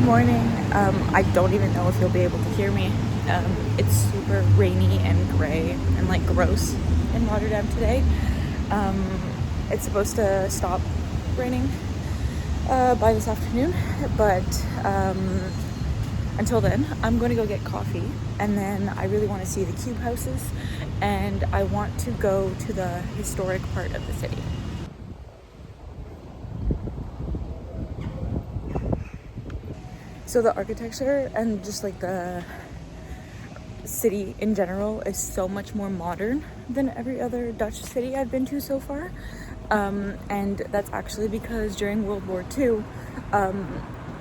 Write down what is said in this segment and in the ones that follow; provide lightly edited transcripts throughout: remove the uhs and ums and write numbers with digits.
Morning. I don't even know if you'll be able to hear me. It's super rainy and gray and like gross in Rotterdam today. It's supposed to stop raining by this afternoon, but until then, I'm going to go get coffee, and then I really want to see the cube houses, and I want to go to the historic part of the city. So the architecture and just like the city in general is so much more modern than every other Dutch city I've been to so far. And that's actually because during World War II,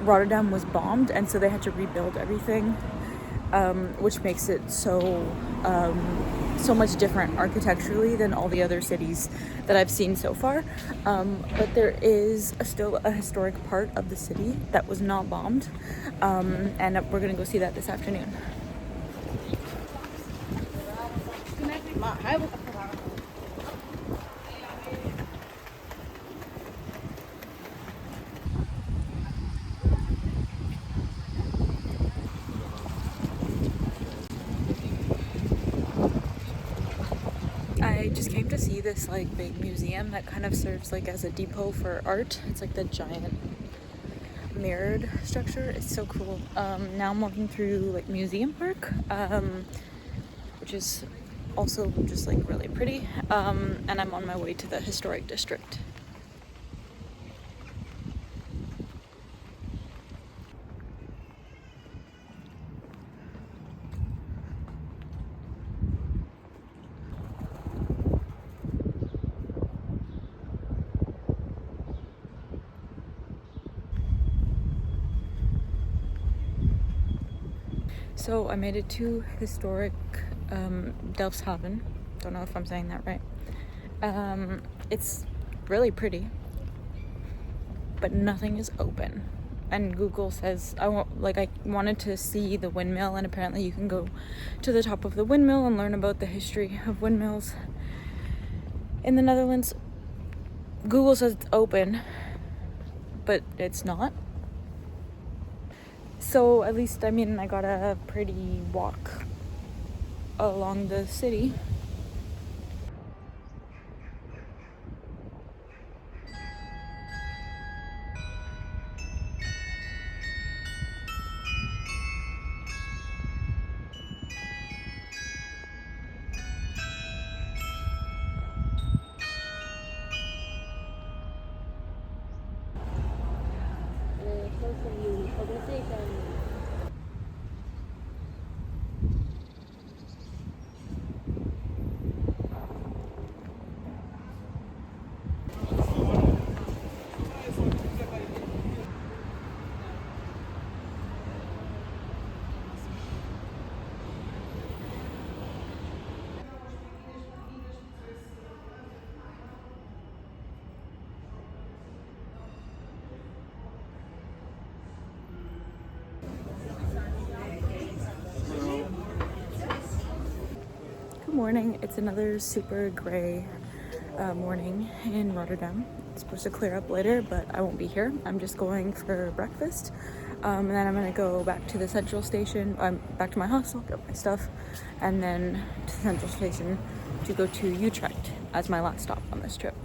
Rotterdam was bombed, and so they had to rebuild everything, which makes it so much different architecturally than all the other cities that I've seen so far. But there is still a historic part of the city that was not bombed, and we're gonna go see that this afternoon. I just came to see this like big museum that kind of serves like as a depot for art. It's like the giant mirrored structure. It's so cool. Now I'm walking through like Museum Park, which is also just like really pretty. And I'm on my way to the historic district. So I made it to historic Delfshaven. Don't know if I'm saying that right. It's really pretty, but nothing is open. And Google says I wanted to see the windmill, and apparently you can go to the top of the windmill and learn about the history of windmills in the Netherlands. Google says it's open, but it's not. So at least, I mean, I got a pretty walk along the city. Good morning. It's another super gray morning in Rotterdam. It's supposed to clear up later, but I won't be here. I'm just going for breakfast, and then I'm gonna go back to the central station, back to my hostel, get my stuff, and then to the central station to go to Utrecht as my last stop on this trip.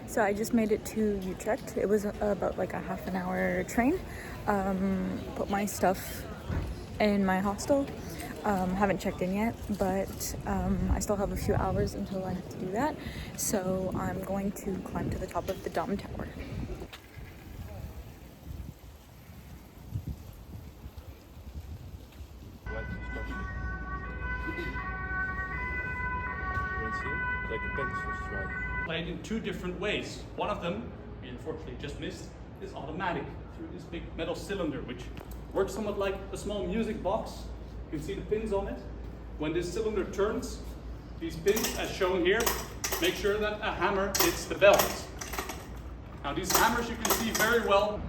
So I just made it to Utrecht. It was about like a half an hour train. Put my stuff in my hostel. Haven't checked in yet, but I still have a few hours until I have to do that. So I'm going to climb to the top of the Dom Tower. Like a pencil stripe. Played in two different ways. One of them, we unfortunately just missed, is automatic through this big metal cylinder, which works somewhat like a small music box. You can see the pins on it. When this cylinder turns, these pins, as shown here, make sure that a hammer hits the bells. Now these hammers you can see very well.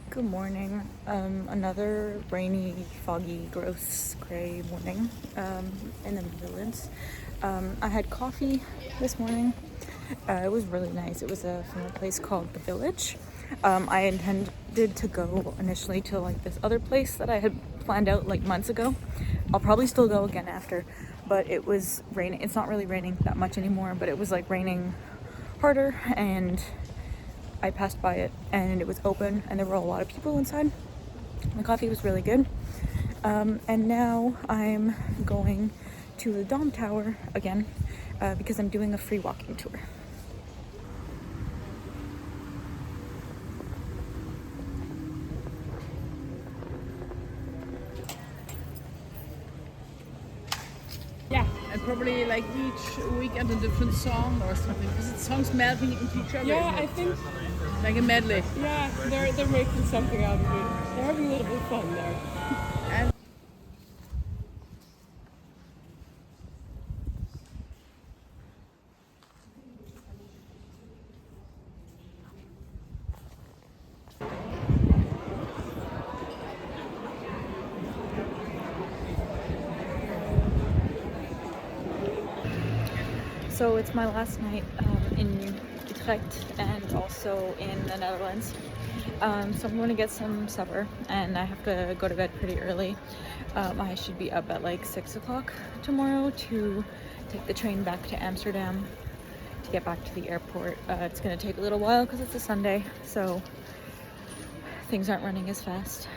Good morning. Another rainy, foggy, gross, gray morning in the Netherlands. I had coffee this morning. It was really nice. It was from a place called The Village. I intended to go initially to like this other place that I had planned out like months ago. I'll probably still go again after, but it was raining. It's not really raining that much anymore, but it was like raining harder, and I passed by it and it was open and there were a lot of people inside. The coffee was really good. And now I'm going to the Dom Tower again because I'm doing a free walking tour. Yeah, and probably like each weekend a different song or something. Because it songs melting into each other. Yeah, I think, Like a medley. yeah, they're making something out of it. They're having a little bit of fun there. And So it's my last night in Utrecht and also in the Netherlands. So I'm going to get some supper and I have to go to bed pretty early. I should be up at like 6 o'clock tomorrow to take the train back to Amsterdam to get back to the airport. It's going to take a little while because it's a Sunday, so things aren't running as fast.